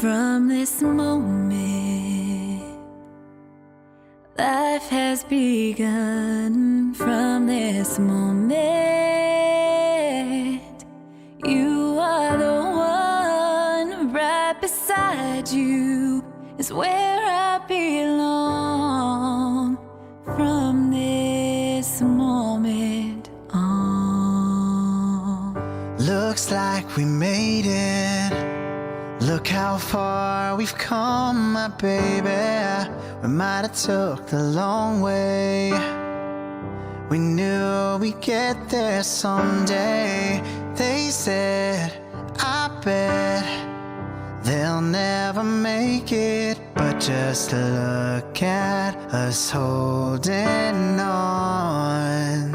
From this moment, life has begun. From this moment, you are the one. Right beside you is where I belong. From this moment on. Looks like we made it. Look how far we've come, my baby. We might have took the long way. We knew we'd get there someday. They said, I bet they'll never make it. But just look at us holding on.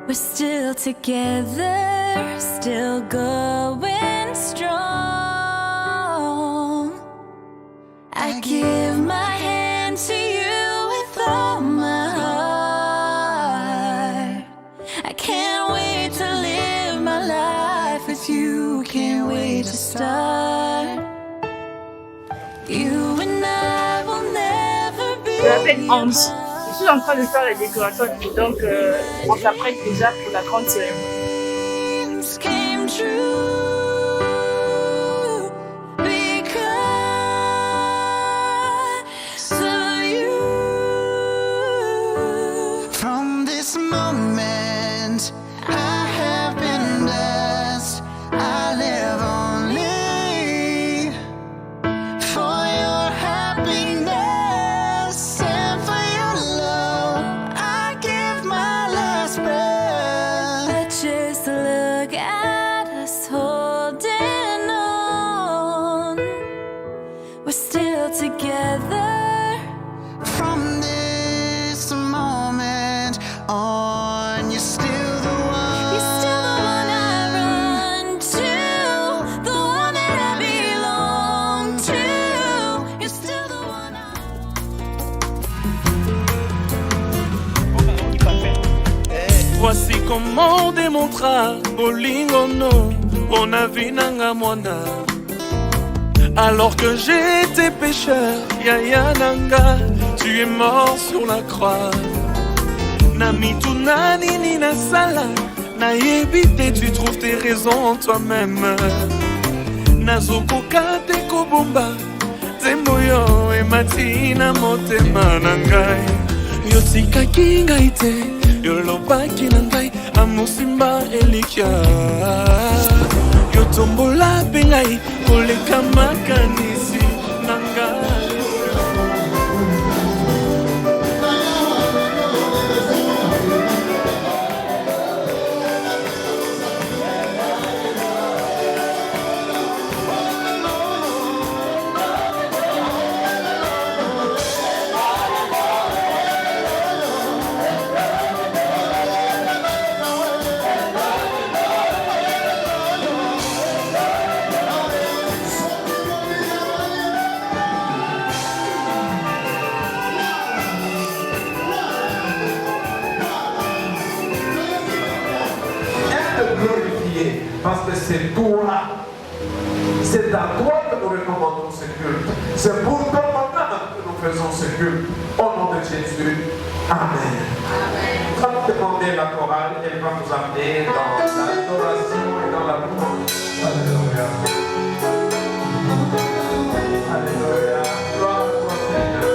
We're still together, still going strong. I give my hand to you with all my heart. I can't wait to live my life with you. Can't wait to start. You and I will never be. Je m'appelle Hans. Je suis en train de faire la décoration, donc on s'apprête déjà pour la grande cérémonie. Came true because of you. From this moment, I have been blessed. I live only for your happiness and for your love. I give my last breath. But just look at us holding on. We're still together. From this moment on, you're still the one. You're still the one I run to, the one that I belong to. You're still the one Voici comment on démontra bolingo no bona vinanga mwana. Alors que j'étais pécheur, yaya nanga, tu es mort sur la croix. Nami tunani ni nasala, naïbité, tu trouves tes raisons en toi-même. Nazokoka te kobomba, temboyo e matina motema nangai. Yotikaki ngai te, yolobaki na ngai, amosimba elikia. Yotombola pe ngai, koleka makanisi na ngai. Glorifié, parce que c'est toi, c'est à toi que nous recommandons ce culte. C'est pour ton nom que nous faisons ce culte. Au nom de Jésus, Amen. Quand nous demander la chorale, elle va nous amener dans l'adoration et dans la louange. Alléluia. Alléluia. Gloire à toi, Seigneur.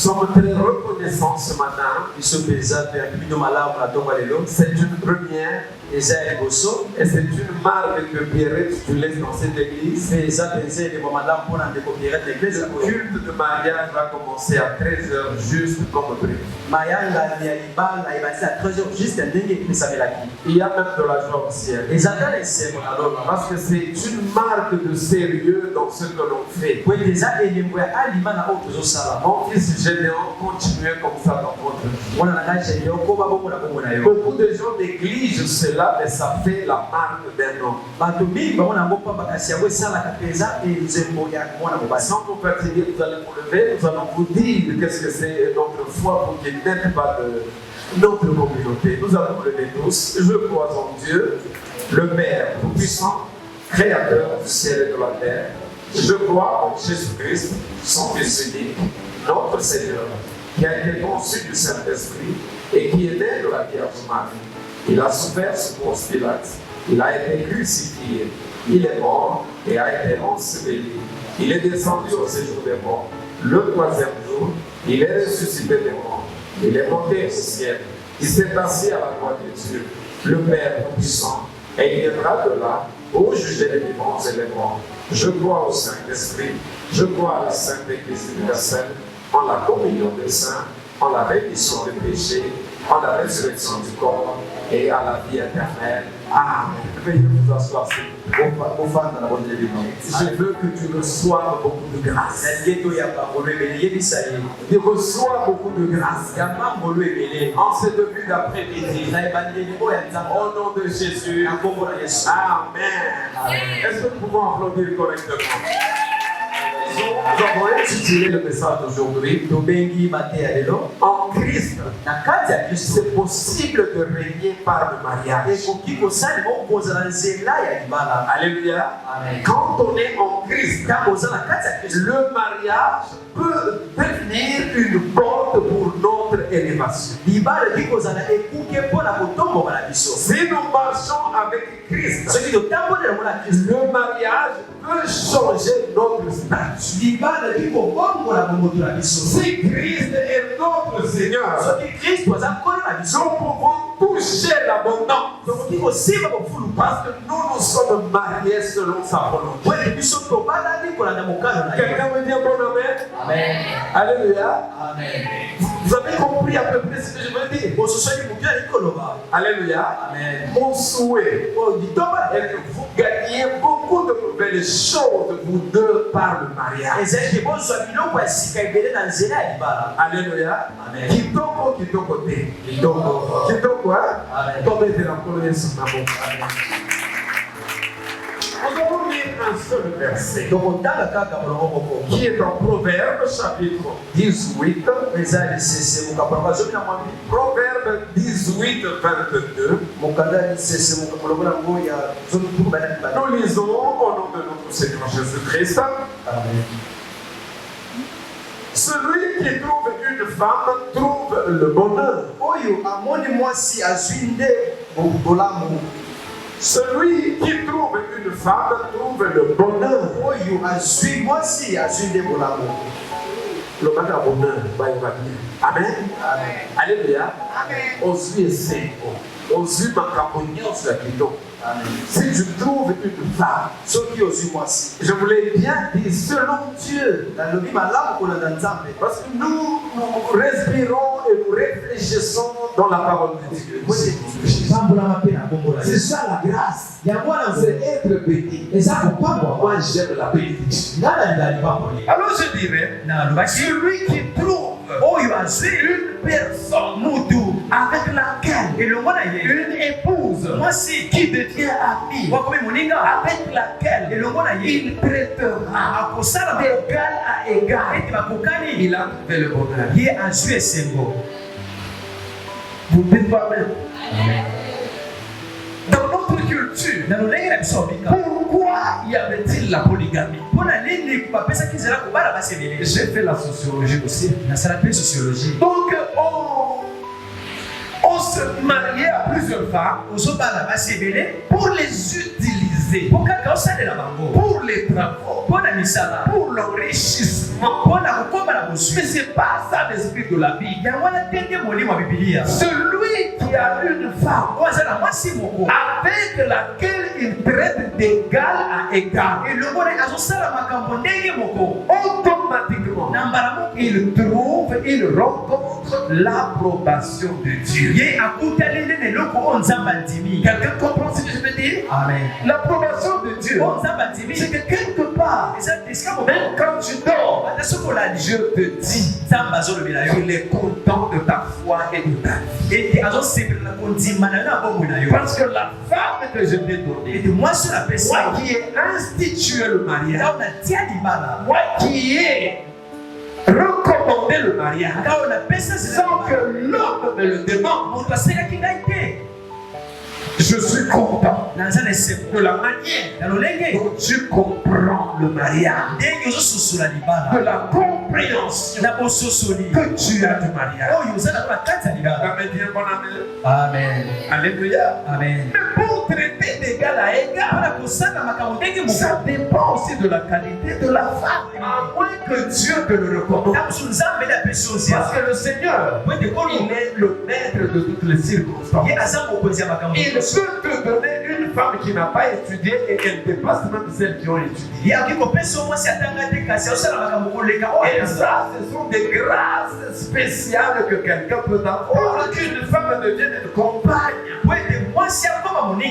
sommes très reconnaissants ce matin. C'est une première. Et c'est une marque que Pierrette tu laisses dans cette église. Le culte de mariage va commencer à 13h juste comme prévu. Il y a même de la joie au ciel. Parce que c'est une marque de sérieux dans ce que l'on fait. Mon fils Gédéon, continuez comme ça dans votre vie. Beaucoup de gens négligent cela, mais ça fait la marque d'un homme. Sans vous fatiguer, vous allez vous lever, nous allons vous dire qu'est-ce que c'est notre foi pour qu'il n'ait pas de notre communauté. Nous allons nous lever tous. Je crois en Dieu, le Père tout-puissant, créateur du ciel et de la terre. Je crois en Jésus-Christ, son Fils unique, notre Seigneur, qui a été conçu du Saint-Esprit et qui est né de la Vierge Marie. Il a souffert sous Ponce Pilate, il a été crucifié, il est mort et a été enseveli. Il est descendu au séjour des morts. Le 3e jour, il est ressuscité des morts. Il est monté au ciel. Il s'est assis à la droite de Dieu, le Père Tout-Puissant, et il viendra de là pour juger les vivants et les morts. Je crois au Saint-Esprit, je crois à la Sainte Église universelle, en la communion des saints, en la rémission des péchés, en la résurrection du corps et à la vie éternelle. Amen. Veuillez vous asseoir. Je veux que tu reçoives beaucoup de grâce. Tu reçois beaucoup de grâce. En ce début d'après-midi, au nom de Jésus. Amen. Est-ce que nous pouvons applaudir correctement? Nous avons intitulé le message d'aujourd'hui en Christ. C'est possible de régner par le mariage. Alléluia. Quand on est en Christ, le mariage peut devenir une porte pour notre élévation. Si nous marchons avec Christ, le mariage peut changer notre statut. Si Christ est notre Seigneur, nous pouvons toucher l'abondance. Parce que nous sommes mariés selon sa volonté. Quelqu'un veut dire bon amen? Amen. Alléluia. Amen. Vous avez compris à peu près ce que je veux dire? Alléluia. Amen. Mon souhait est que vous gagniez beaucoup de nouvelles choses, vous deux, par le mariage. Alléluia. Amen. Kitoko te. Kitoko, hein? Tombez de la colonne sur ma bouche. Nous allons lire un seul verset qui est dans Proverbe chapitre 18. Proverbe 18, 22. Nous lisons au nom de notre Seigneur Jésus-Christ. Celui qui trouve une femme trouve le bonheur. Celui qui trouve une femme trouve le bonheur. Le bonheur va y bien. Amen. Alléluia. Aux yeux c'est aux yeux si tu trouves une femme, je voulais bien dire selon Dieu, parce que nous respirons et nous réfléchissons dans la parole de Dieu. C'est ça la grâce. C'est être béni. Moi j'aime la bénédiction. Alors je dirais, celui qui trouve une personne avec laquelle une épouse qui devient amie, avec laquelle il traitera d'égal à égal, il a trouvé le bonheur. Vous dites pas même. Dans notre culture, pourquoi y avait-il la polygamie? J'ai fait la sociologie aussi. Donc, on se mariait à plusieurs femmes pour les utiliser utiliser pour les travaux, pour l'enrichissement. Mais ce n'est pas ça l'esprit de la Bible. Celui qui a une femme avec laquelle il traite d'égal à égal, automatiquement, il rencontre l'approbation de Dieu. Quelqu'un comprend ce que je veux dire? Amen. L'approbation de Dieu, c'est que quelque part, même quand tu dors, je te dis qu'il est content de ta foi et de ta vie. Parce que la femme que je t'ai donnée, moi qui ai institué le mariage, moi qui ai recommandé le mariage, sans que l'homme me le demande, je suis content de la manière dont tu comprends le mariage, de la compréhension que tu as du mariage. Amen. Alléluia. Amen. Mais pour traiter d'égal à égal, ça dépend aussi de la qualité de la femme. À moins que Dieu te le recommande. Parce que le Seigneur, il est le maître de toutes les circonstances. Il peut te donner une femme qui n'a pas étudié et elle dépasse même celles qui ont étudié. Et ça, ce sont des grâces spéciales que quelqu'un peut avoir. Qu'une femme devienne une compagne.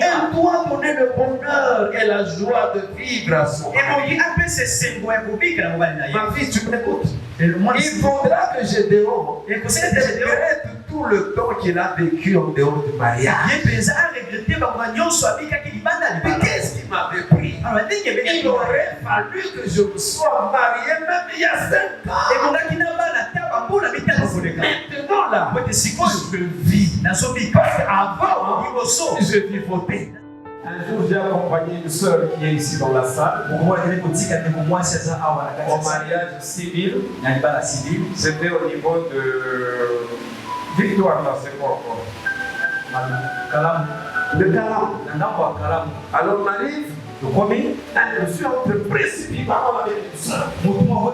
Elle doit donner le bonheur et la joie de vivre à son mari. Ma fille, tu m'écoutes? Il faudra que Gédéon regrette tout le temps qu'il a vécu en dehors du mariage. Mais qu'est-ce qui m'avait pris? Il aurait fallu que je me sois marié même il y a 5 ans. Maintenant là, je vis. Parce qu'avant, je vivotais. Un jour, j'ai accompagné une sœur qui est ici dans la salle au mariage civil. C'était au niveau de Victoire, là, c'est quoi encore? De Calam. Alors, on arrive. Je suis entre précipitamment avec une sœur. Bon,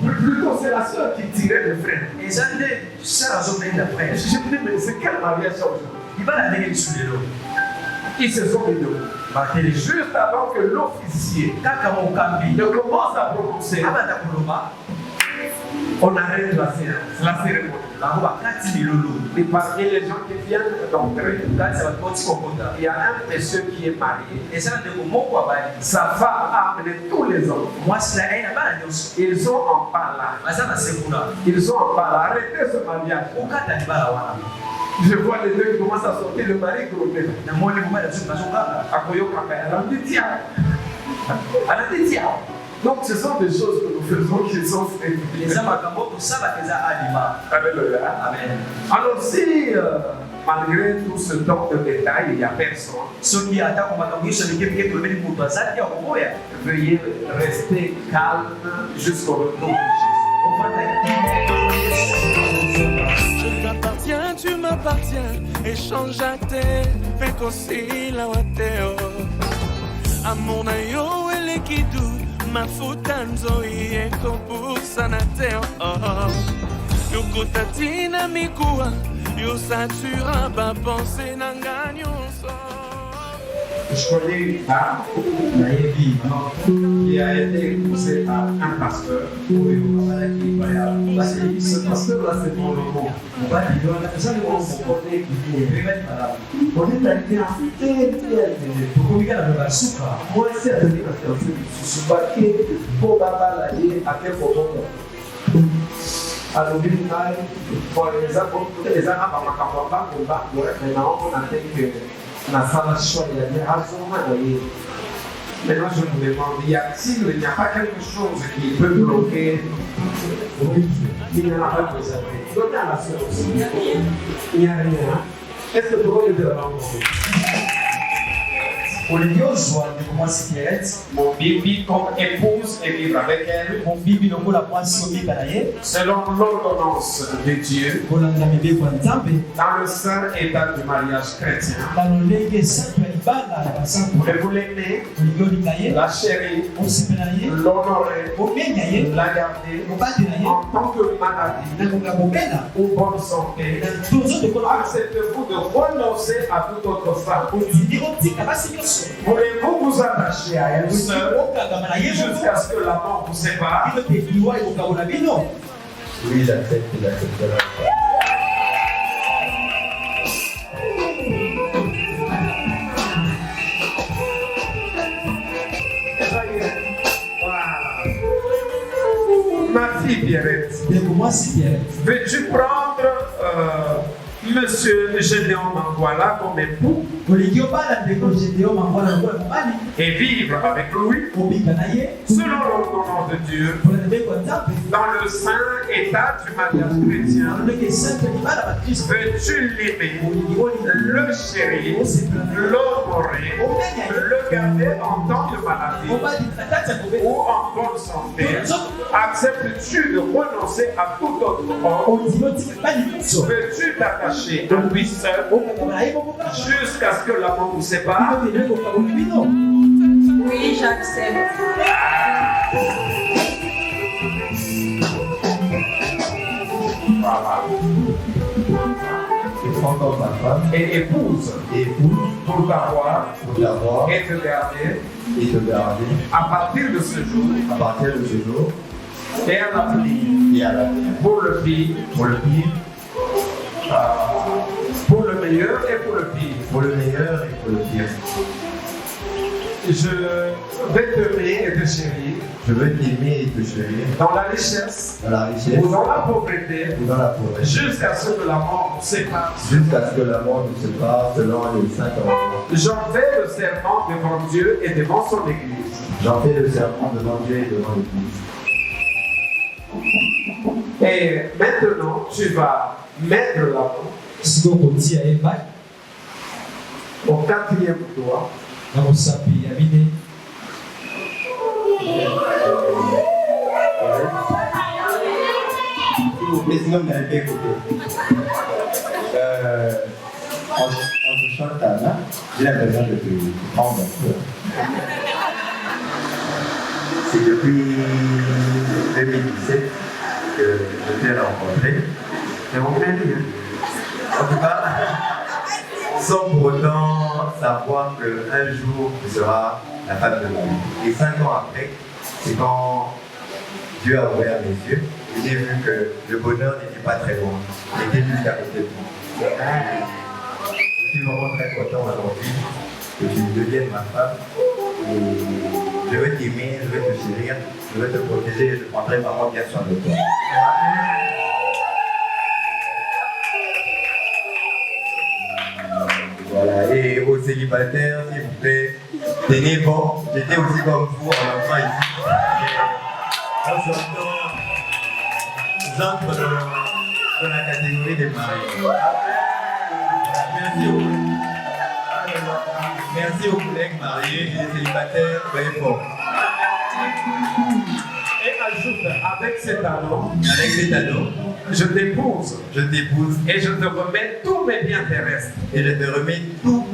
plutôt c'est la sœur qui tirait le frère. Je me dis, mais c'est quel mariage ça aujourd'hui? Ils se sont mis debout. Juste avant que l'officier ne commence à prononcer, on arrête la séance, la cérémonie. Et parmi les gens qui viennent d'entrer, il y a un monsieur qui est marié. Sa femme a amené tous les enfants. Ils ont en parlé. Ils ont en parlé. Arrêtez ce mariage. Je vois les deux qui commencent à sortir le mari grogné. Donc ce sont des choses que nous faisons qui sont faites. Alléluia. Amen. Alors si malgré tout ce temps de détails, il n'y a personne, veuillez rester calme jusqu'au retour de Jésus. Je t'appartiens, tu m'appartiens, échange à terre, fais qu'aussi la wateo. Amour na yo elekidu, mafuta nzoi eko pusa na teo. Yukutatina mikuwa, yusatura ba pensée nanganyoso. Je connais une femme qui a été épousée par un pasteur. Ce pasteur-là, c'est mon nom. On se connaît. On est allé en fidèle. Moi, c'est à dire que je suis baqué pour la vie à quel moment. Alors, pour les arbres, maintenant, on a dit que la salle chaude, il y a des raisons. Maintenant, je me demande, il n'y a pas quelque chose qui peut bloquer? Il n'y en a pas de ça. Donnez à la science. Il n'y a rien. Est-ce que tu vois les deux mon bibi comme épouse et vivre avec elle selon l'ordonnance de Dieu dans le saint état du mariage chrétien. Et vous l'aimez, la chérir, l'honorer, la garder en tant que maladie ou bonne santé. Acceptez-vous de renoncer à toute autre femme. Voulez-vous vous attacher à elle seule jusqu'à ce que la mort vous sépare? Oui, j'accepte, j'accepte. Ma fille Pierrette, veux-tu prendre Monsieur Gédéon Mangwala comme époux et vivre avec lui selon l'ordonnance de Dieu dans le saint état du mariage chrétien? Veux-tu l'aimer, le chérir, l'honorer, le garder en temps de maladie ou en bonne santé? Acceptes-tu de renoncer à tout autre homme? Veux-tu t'attacher à lui seul jusqu'à ce que la mort vous sépare? Oui, j'accepte. Voilà. Et prends comme ma femme Et épouse pour t'avoir et te garder à partir de ce jour et à l'avenir, pour le pire, pour le meilleur et pour le pire. Je vais t'aimer et te chérir dans la richesse ou dans la pauvreté jusqu'à ce que la mort nous sépare. selon les 5 ans. J'en fais le serment devant Dieu et devant son Église. J'en fais le serment devant Dieu et devant l'Église. Et maintenant, tu vas mettre la main au 4e doigt. Mais sinon, vous n'avez pas écouté. En te chantant, j'ai l'impression de te prendre un peu. C'est depuis 2017 que je t'ai rencontré. Et on fait rien. En tout cas, sans pour autant savoir qu'un jour tu seras la femme de ma vie. Et 5 ans après, c'est quand Dieu a ouvert mes yeux et j'ai vu que le bonheur n'était pas très loin. Il était juste à côté de moi. Je suis vraiment très content aujourd'hui que tu deviennes ma femme. Et je veux t'aimer, je veux te chérir, je veux te protéger et je prendrai vraiment bien soin de toi. Voilà, et aux célibataires, s'il vous plaît, tenez bon, j'étais aussi comme vous en enfant ici. On s'entend dans la catégorie des mariés. Merci aux collègues mariés et les célibataires, soyez forts. Et ajoute, avec cet anneau, Je t'épouse et je te remets tous mes biens terrestres. et je te remets tout.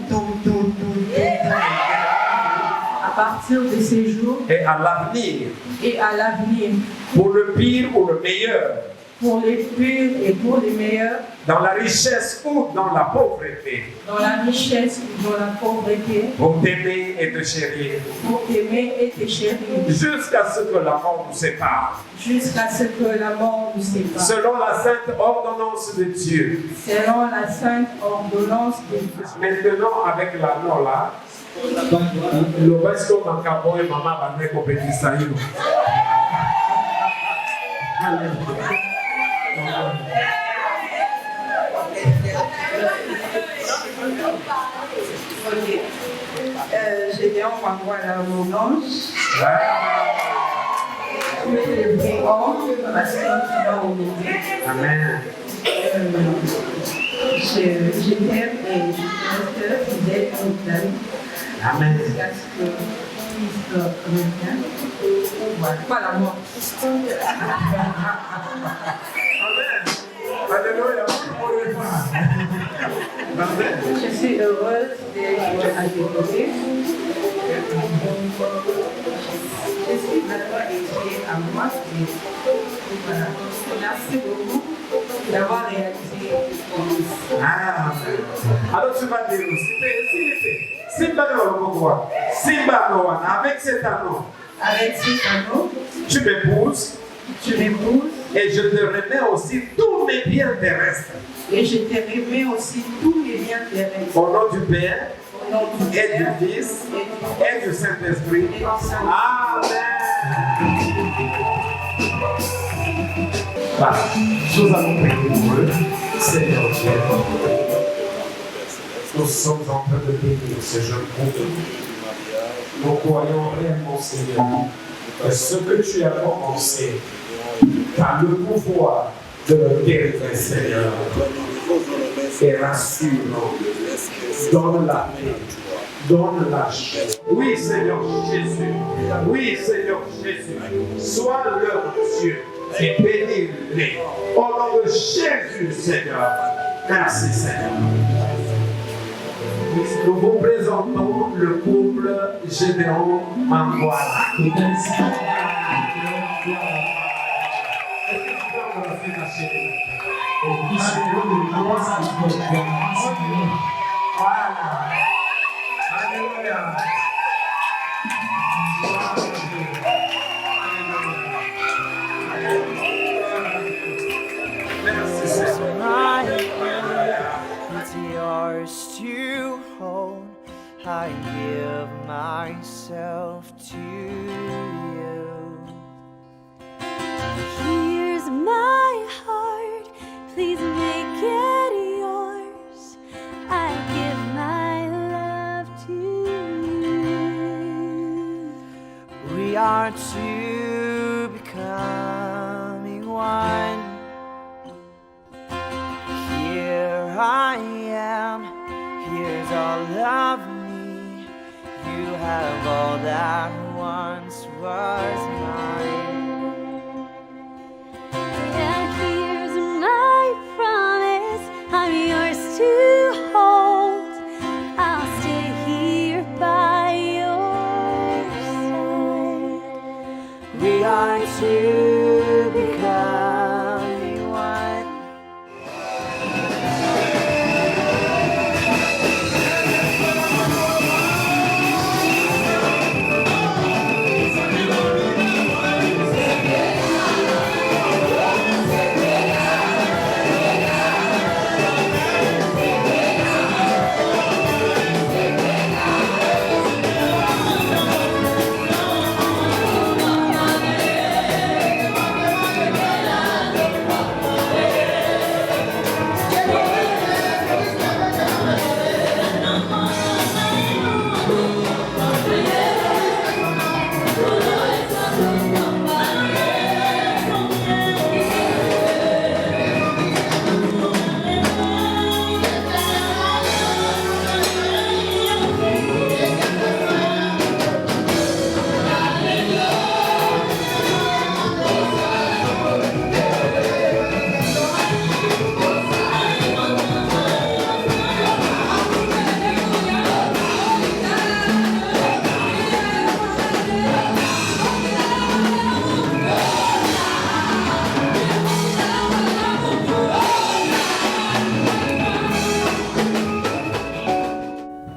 À partir de ces jours Et à l'avenir, et à l'avenir, pour le pire ou le meilleur, pour les purs et pour les meilleurs, dans la richesse ou dans la pauvreté, dans la richesse ou dans la pauvreté, pour t'aimer et te chérir, pour t'aimer et te chérir, jusqu'à ce que la mort nous sépare. jusqu'à ce que la mort nous sépare. Selon la sainte ordonnance de Dieu. Selon la sainte ordonnance de Dieu. Maintenant, avec l'anneau là, le reste au Mancabo et maman va mettre au petit saïd. Gédéon m'envoie la relance. Tu es le vrai homme parce que tu vas honorer. Amen. Je t'aime et je reste fidèle au plan. Amen. Jusqu'à ce que Christ revienne. Voilà, moi. Amen. Alléluia. Je suis heureuse d'être à tes côtés. Je suis vraiment étudiée à moi. Voilà. Merci beaucoup d'avoir réalisé ton mission. Ah, alors tu vas dire aussi, Simba Noah, avec cet anneau, Avec cet anneau, tu m'épouses tu m'épouses et je te remets aussi tous mes biens terrestres. et je te remets aussi tous mes biens terrestres. Au nom du Père Au nom du et Père du Fils et et du Saint-Esprit. du Saint-Esprit. Amen. Voilà, nous allons prier pour eux. Seigneur Dieu, nous sommes en train de bénir ce jeune couple. Nous croyons réellement, Seigneur, que ce que tu as commencé, tu as le pouvoir de le guérir, Seigneur. Et rassure-nous. Donne la paix. Donne la paix. Oui, Seigneur Jésus. Oui, Seigneur Jésus. Sois leur Dieu et bénis-les. Au nom de Jésus, Seigneur. Merci, Seigneur. Nous vous présentons le couple Gédéon Mangwala. It's yours to hold. I give myself to you. Here's my heart, please make it yours. I give my love to you. We are two becoming one. Here I am, here's all of me. You have all that once was mine. And here's my promise, I'm yours to hold. I'll stay here by your side. We are two becoming one.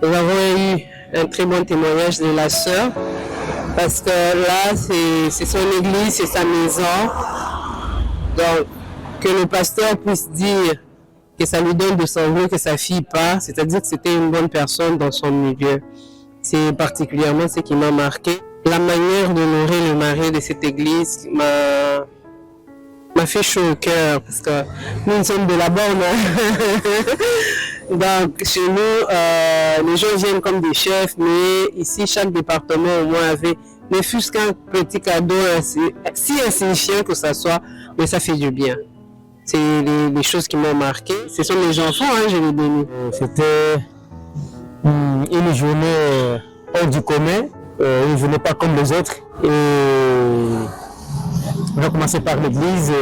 Nous avons eu un très bon témoignage de la sœur parce que là, c'est son église, c'est sa maison. Donc, que le pasteur puisse dire que ça lui donne de s'enlever, que sa fille part, c'est-à-dire que c'était une bonne personne dans son milieu. C'est particulièrement ce qui m'a marqué. La manière d'honorer le mari de cette église m'a fait chaud au cœur parce que nous sommes de la borne. Donc chez nous, les gens viennent comme des chefs, mais ici chaque département au moins avait ne fût-ce qu'un petit cadeau si insignifiant que ça soit, mais ça fait du bien. C'est les choses qui m'ont marqué. Ce sont mes enfants, hein, je les bénis. C'était une journée hors du commun, une journée pas comme les autres. Et on a commencé par l'église.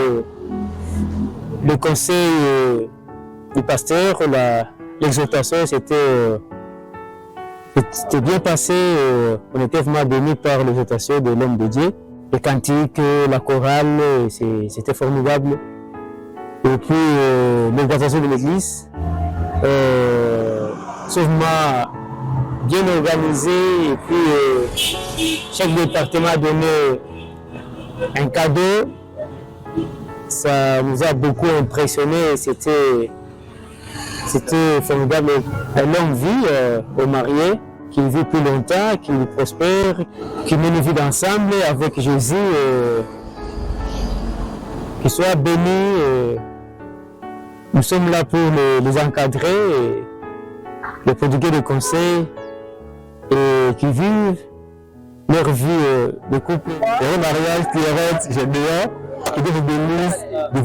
le conseil du pasteur, l'exhortation, c'était bien passé. On était vraiment bénis par l'exhortation de l'homme de Dieu. Les cantiques, la chorale, c'était formidable. Et puis l'organisation de l'église, sûrement bien organisée. Et puis chaque département a donné un cadeau. Ça nous a beaucoup impressionné. C'était formidable. Une longue vie aux mariés, qui vivent plus longtemps, qui prospèrent, qui mènent une vie d'ensemble avec Jésus, qui soient bénis. Nous sommes là pour les encadrer, les prodiguer des conseils et qui vivent leur vie de couple. Heureux mariage, Pierrette, Gédéon, que Dieu vous bénisse, des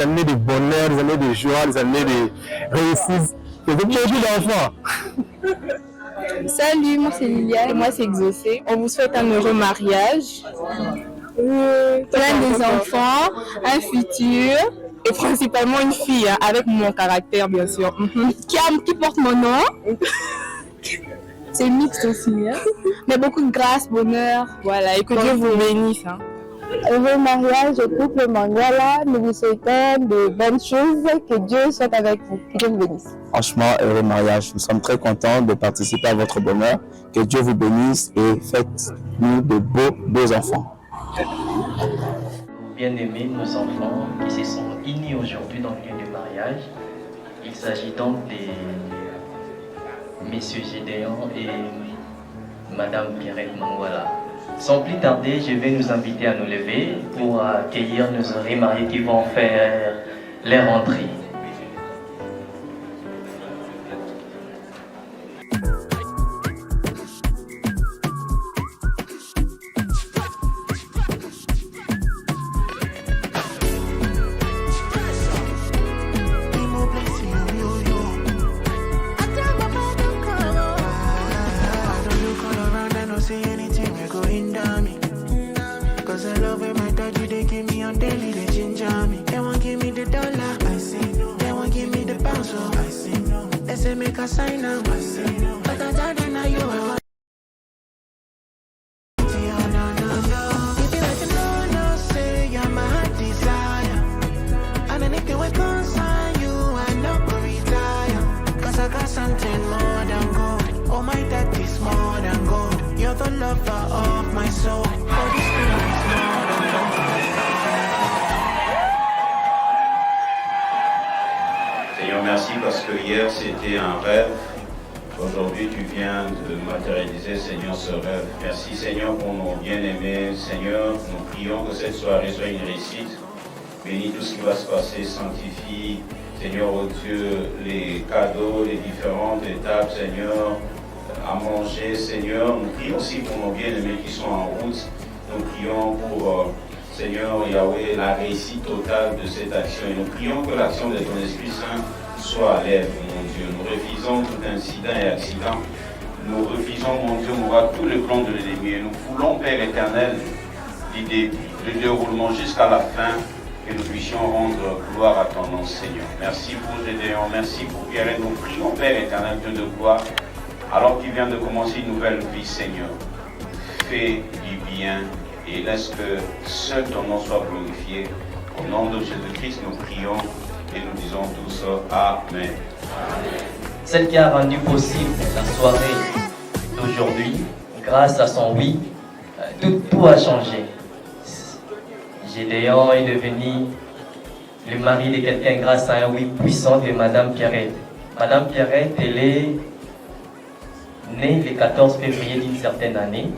années de bonheur, des années de joie, des années de réussite, et de beaucoup d'enfants. Salut, moi c'est Liliane et moi c'est Exaucé. On vous souhaite un heureux mariage, plein des enfants, un futur et principalement une fille avec mon caractère bien sûr, qui porte mon nom. C'est mixte aussi, mais beaucoup de grâce, bonheur, voilà, et que Dieu vous bénisse. Heureux mariage au couple Mangala, nous vous souhaitons de bonnes choses, que Dieu soit avec vous, que Dieu vous bénisse. Franchement, heureux mariage, nous sommes très contents de participer à votre bonheur, que Dieu vous bénisse et faites-nous de beaux enfants. Bien-aimés, nos enfants qui se sont unis aujourd'hui dans le lieu de mariage, il s'agit donc des messieurs Gédéon et Madame Pierrette Mangala. Sans plus tarder, je vais nous inviter à nous lever pour accueillir nos heureux mariés qui vont faire leur entrée. Seigneur, merci parce que hier c'était un rêve. Aujourd'hui, tu viens de matérialiser, Seigneur, ce rêve. Merci, Seigneur, pour nos bien-aimés. Seigneur, nous prions que cette soirée soit une réussite. Bénis tout ce qui va se passer, sanctifie, Seigneur, oh Dieu, les cadeaux, les différentes étapes, Seigneur, à manger, Seigneur. Nous prions aussi pour nos bien-aimés qui sont en route. Nous prions pour, Seigneur Yahweh, la réussite totale de cette action. Et nous prions que l'action de ton Esprit Saint soit à l'œuvre, mon Dieu. Nous refusons tout incident et accident. Nous refusons, mon Dieu, mon roi, tout le plan de l'ennemi. Et nous voulons, Père éternel, l'idée, le déroulement jusqu'à la fin, que nous puissions rendre gloire à ton nom, Seigneur. Merci pour Gédéon, merci pour Pierre. Et nous prions, Père éternel, Dieu de gloire, alors qu'il vient de commencer une nouvelle vie, Seigneur. Fais du bien et laisse que seul ton nom soit glorifié. Au nom de Jésus-Christ, nous prions et nous disons tous Amen. Celle qui a rendu possible la soirée d'aujourd'hui, grâce à son oui, tout a changé. Gédéon est devenu le mari de quelqu'un grâce à un oui puissant de Madame Pierrette. Madame Pierrette, elle est née le 14 février d'une certaine année.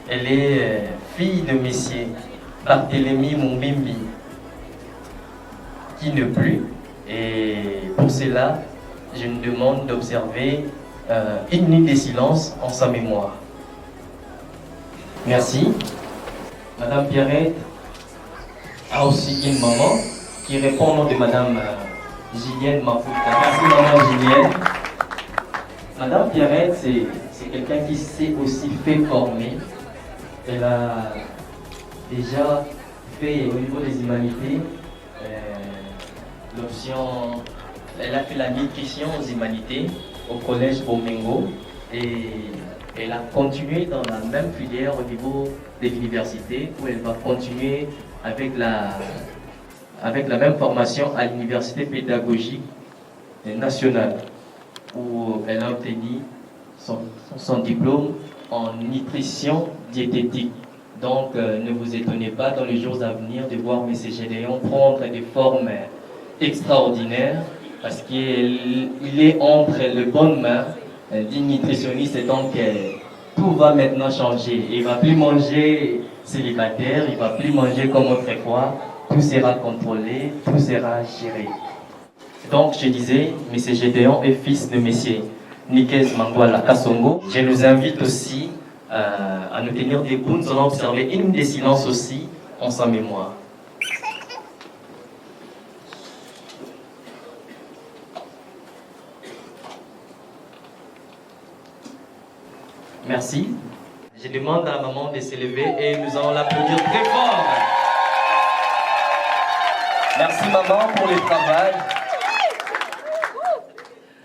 Elle est fille de Messier Barthélemy Mumbimbi, qui ne plus. Et pour cela, je nous demande d'observer une minute de silence en sa mémoire. Merci. Madame Pierrette a aussi une maman qui répond au nom de Madame Gillienne Maputa. Merci Madame Gillienne. Madame Pierrette, c'est quelqu'un qui s'est aussi fait former. Elle a déjà fait au niveau des humanités l'option, elle a fait la nutrition aux humanités au collège Bomengo et elle a continué dans la même filière au niveau de l'université où elle va continuer avec la même formation à l'université pédagogique nationale où elle a obtenu son diplôme en nutrition diététique. Donc ne vous étonnez pas dans les jours à venir de voir M. Gédéon prendre des formes extraordinaires parce qu'il est entre les bonnes mains d'une nutritionniste et donc tout va maintenant changer. Il ne va plus manger célibataire, il ne va plus manger comme autrefois, tout sera contrôlé, tout sera géré. Donc je disais, M. Gédéon est fils de M. Nikes Mangwala Kasongo. Je nous invite aussi à nous tenir debout. Nous allons observer une minute de silence aussi en sa mémoire. Merci. Je demande à la maman de s'élever et nous allons l'applaudir très fort. Merci maman pour le travail.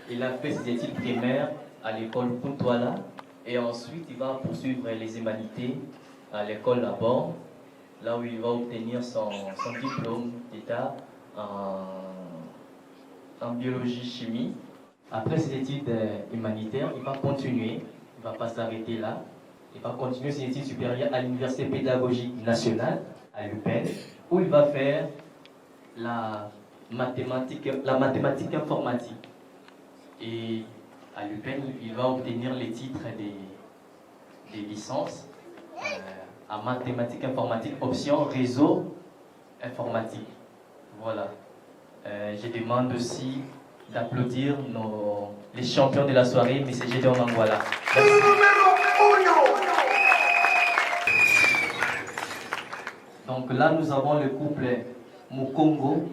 Il a fait ses études primaires à l'école Puntwala et ensuite il va poursuivre les humanités à l'école Labor, là où il va obtenir son diplôme d'État en biologie-chimie. Après ses études humanitaires, il va continuer, il ne va pas s'arrêter là, il va continuer ses études supérieures à l'Université pédagogique nationale, à l'UPEN, où il va faire la mathématique informatique. Et à l'UPEN, il va obtenir les titres des licences en mathématiques informatique, option réseau informatique. Voilà. Je demande aussi d'applaudir les champions de la soirée, M. Gédéon Mangwala. Donc là, nous avons le couple Mukongo,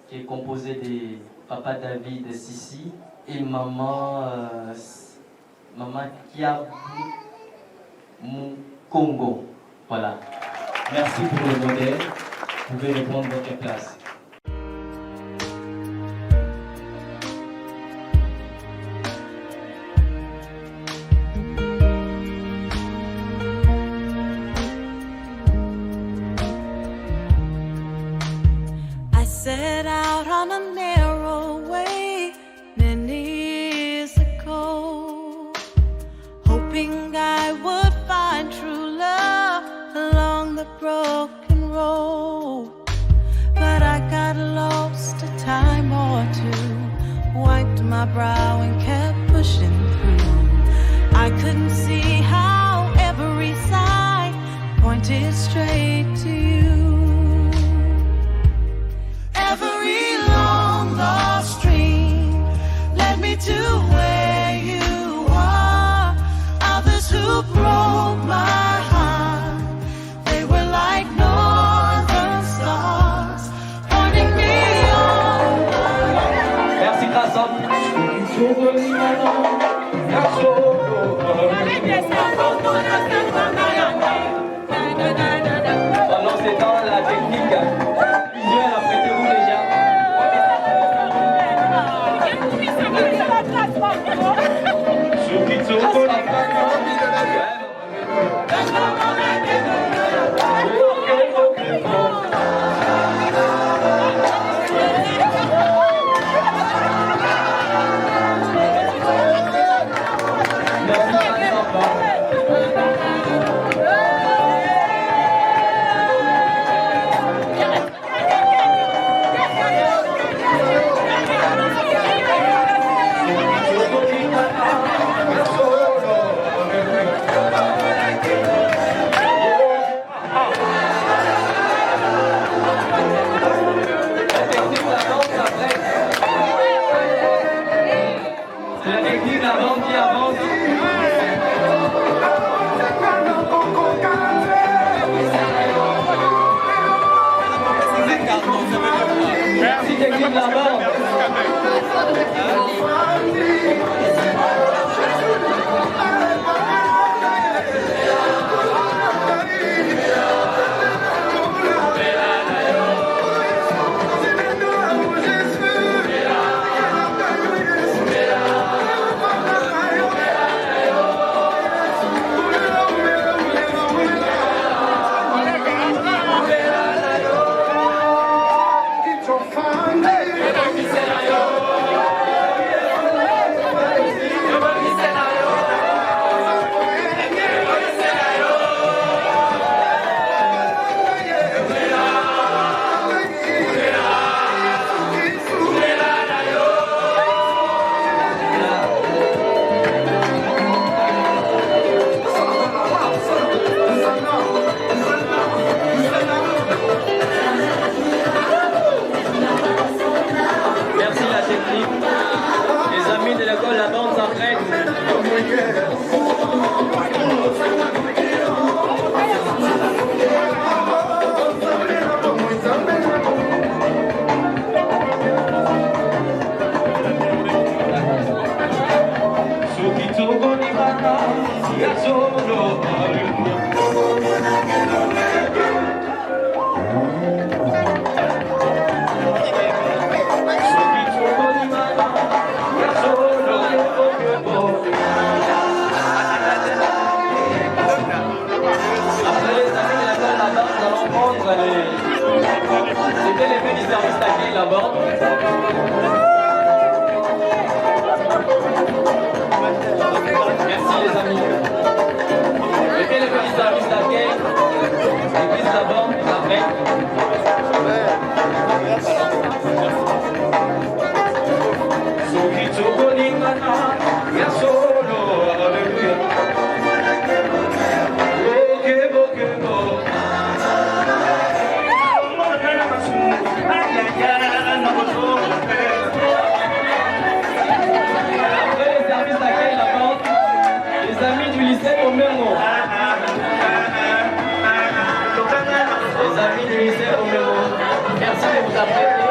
qui est composé de papa David et Sissi, et maman Kiabu Mukongo. Voilà. Merci pour le modèle. Vous pouvez reprendre votre place. I set out on a narrow way many years ago, hoping I would find true love along the broken road. But I got lost a time or two, wiped my brow and kept pushing through. I couldn't see how every sign pointed straight to you. Every long lost stream led me to where you are. Others who broke my heart, they were like northern stars, pointing me on. Merci Grasson. Pendant ces temps, la technique visuelle, apprêtez-vous déjà. Merci technique de la bande. C'était l'effet du service d'accueil là-bas. Merci les amis. C'était l'effet du service d'accueil. L'église là-bas, après. Merci de vous apprêter.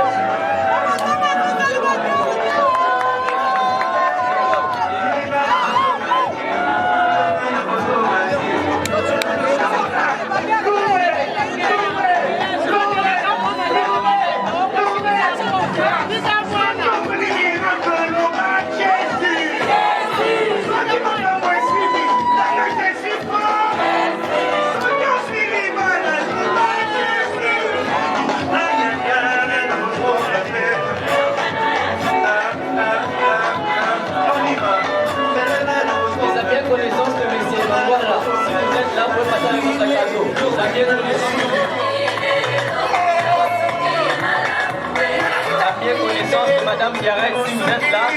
La connaissance de Madame Pierrette, si vous êtes là,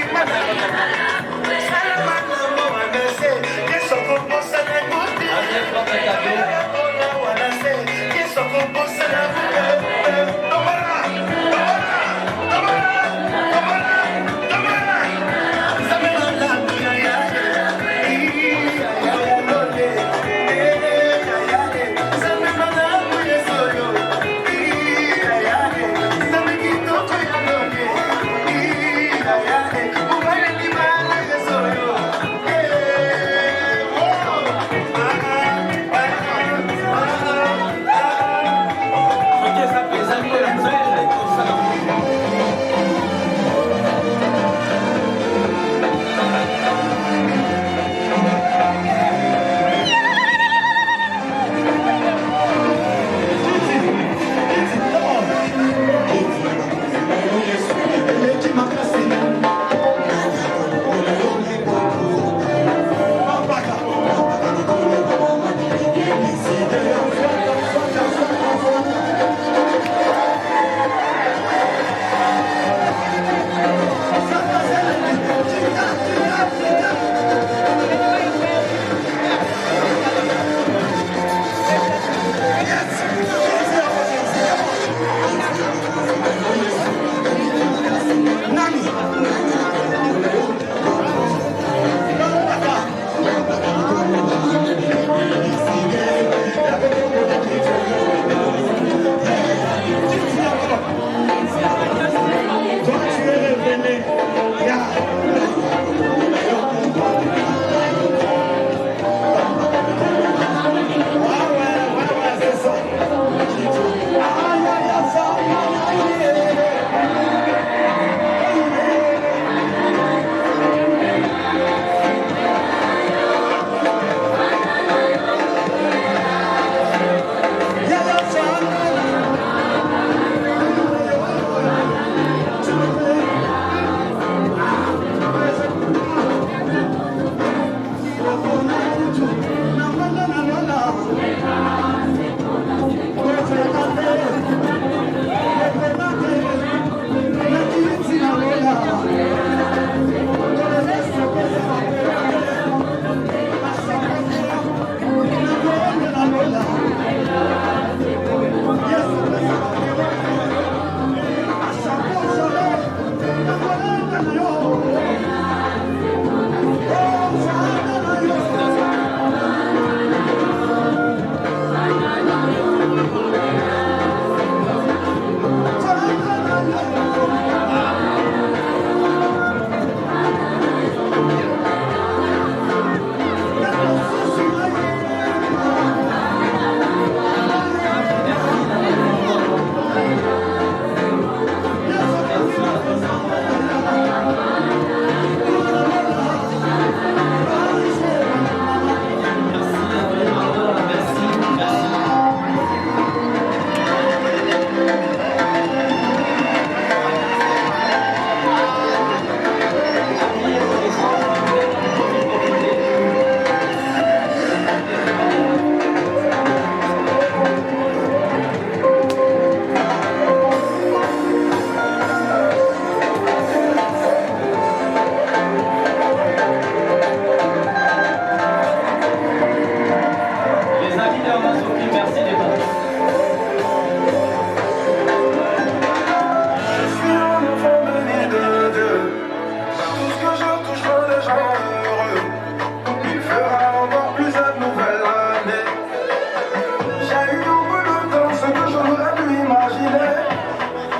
J'ai eu au bout de temps ce que j'aurais pu imaginer.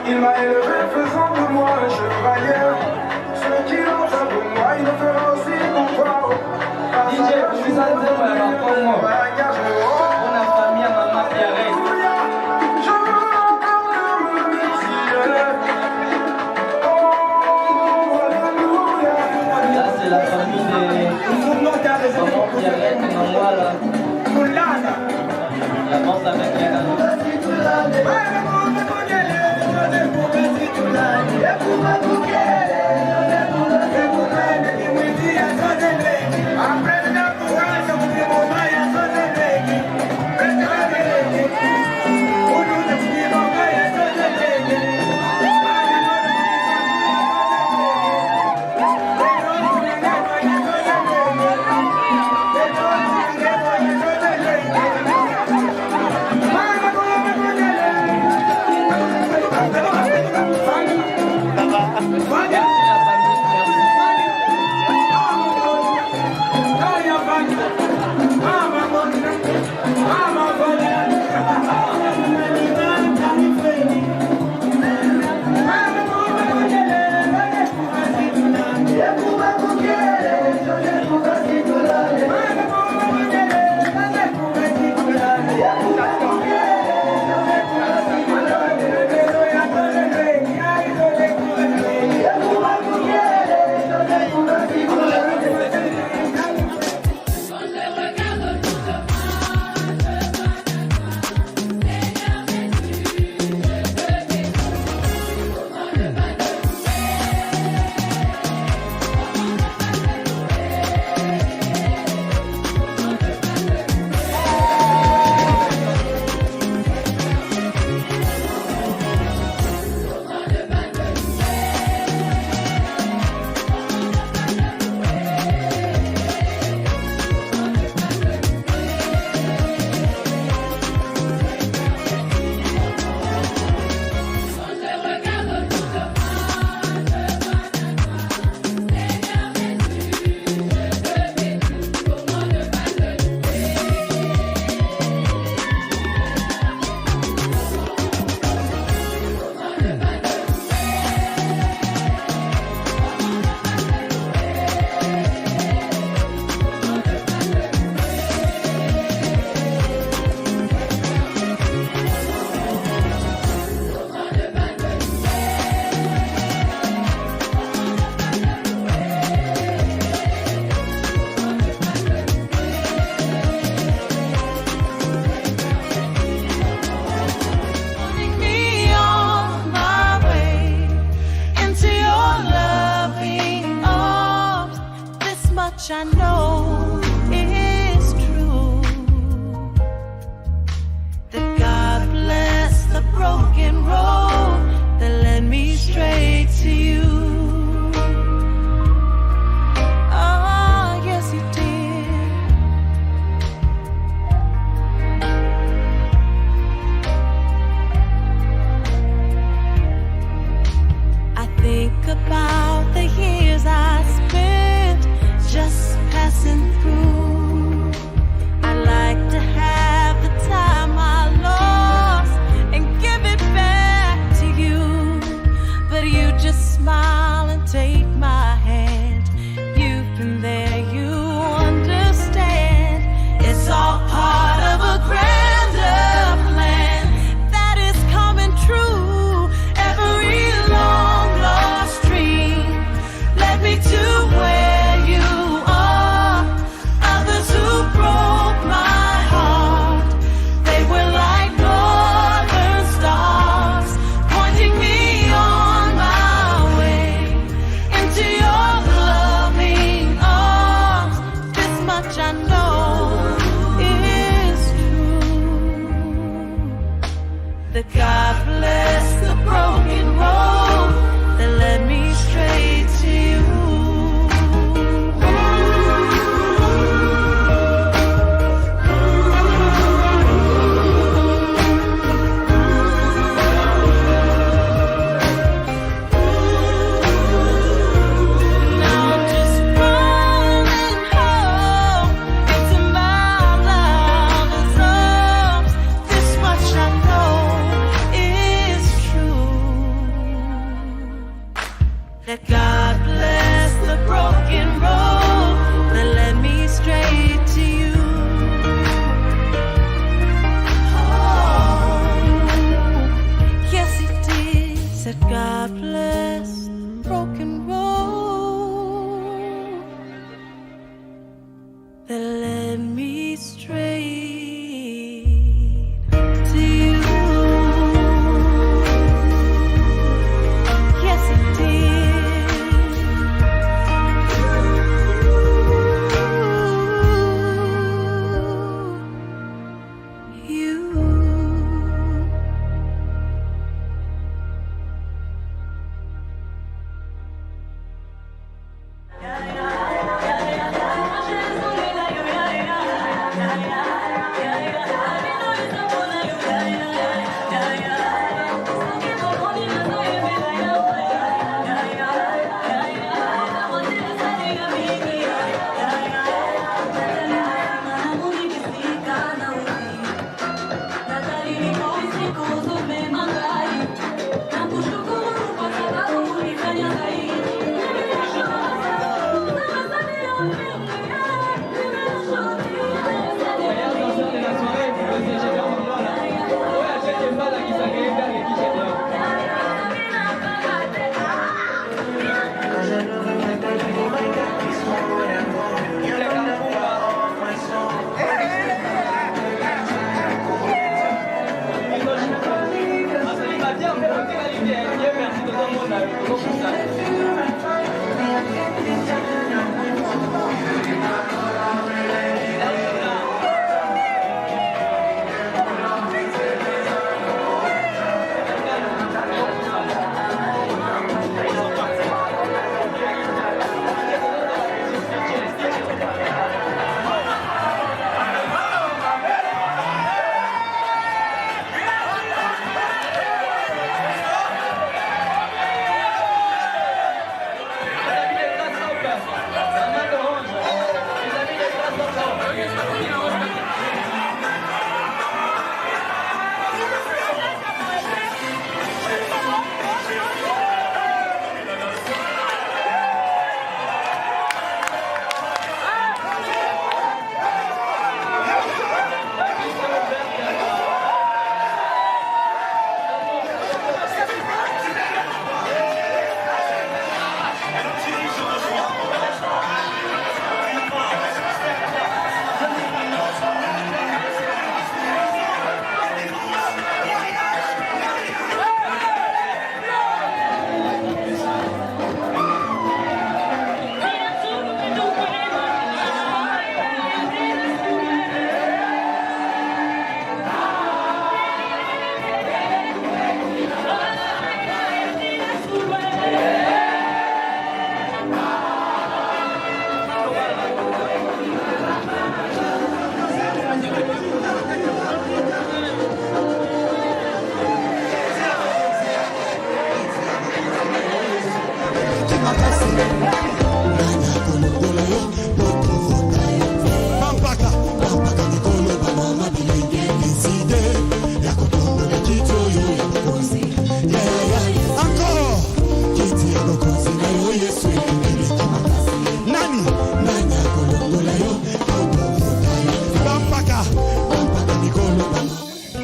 Il m'a élevé faisant de moi un chevalier. Ce qu'il en fait pour moi, il le fera aussi pour toi. DJ, je suis à dire, pour la famille à maman Pierre. C'est la famille de maman Pierrette et maman là. La danse avec les canons. I know is true, that God bless the broken road that led me straight to you. Oh, yes, He did. I think about the years I spent just passing through. I like to have the time I lost and give it back to you, but you just smile and take my hand. You've been there, you understand. It's all part of a grander plan that is coming true. Every long lost dream led me to where that God bless the broken road that led me straight to you. Now I'm just running home into my lover's arms.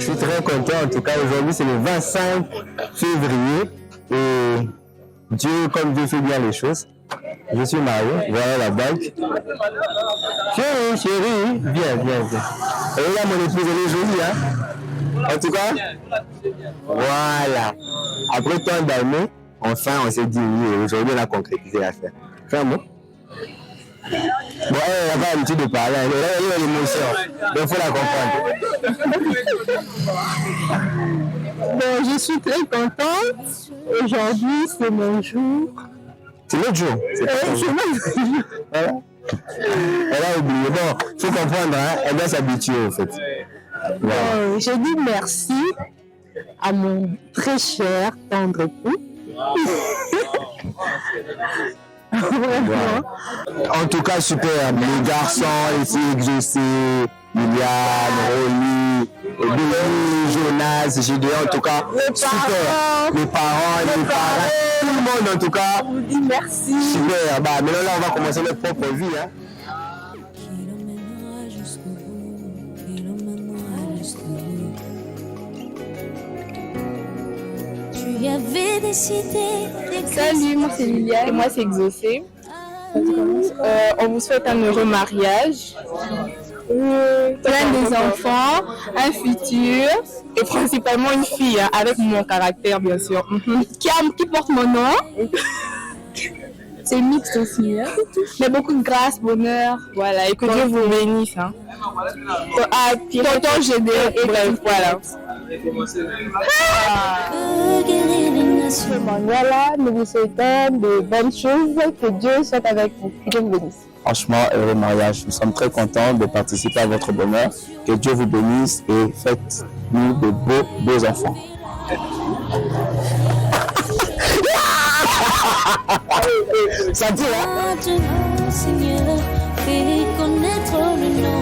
Je suis très content. En tout cas, aujourd'hui, c'est le 25 février. Et Dieu, comme Dieu fait bien les choses, je suis marié. Voilà la bague. Chérie, viens. Et là, mon épouse, elle est jolie, hein. En tout cas, voilà. Après tant d'années, enfin, on s'est dit oui. Aujourd'hui, on a concrétisé l'affaire. Fais un mot. Bon, elle n'a pas l'habitude de parler, elle a l'émotion, donc il faut la comprendre. Bon, je suis très contente. Aujourd'hui, c'est mon jour. C'est notre jour. C'est notre jour. Voilà. Elle a oublié. Bon, il faut comprendre, hein, elle doit s'habituer en fait. Voilà. Je dis merci à mon très cher, tendre époux. En tout cas, super. Les garçons ici exaucés, Liliane, Rolly, Jonas, Gédéon, en tout cas, super. Les parents, tout le monde en tout cas. On vous dit merci. Super. Bah, maintenant là, on va commencer notre propre vie. Hein. Salut, moi c'est Liliane et moi c'est Exaucé. On vous souhaite un heureux mariage, plein des enfants, un futur et principalement une fille hein, avec mon caractère bien sûr. Qui porte mon nom. C'est mixte aussi, hein. Mais beaucoup de grâce, bonheur, voilà, et que Dieu vous bénisse. Hein. Tonton Gédéon et voilà. Voilà, nous vous souhaitons de bonnes choses, que Dieu soit avec vous, que Dieu vous bénisse. Franchement, heureux mariage. Nous sommes très contents de participer à votre bonheur. Que Dieu vous bénisse et faites-nous de beaux enfants. Ça dit, hein? Seigneur, fais connaître le nom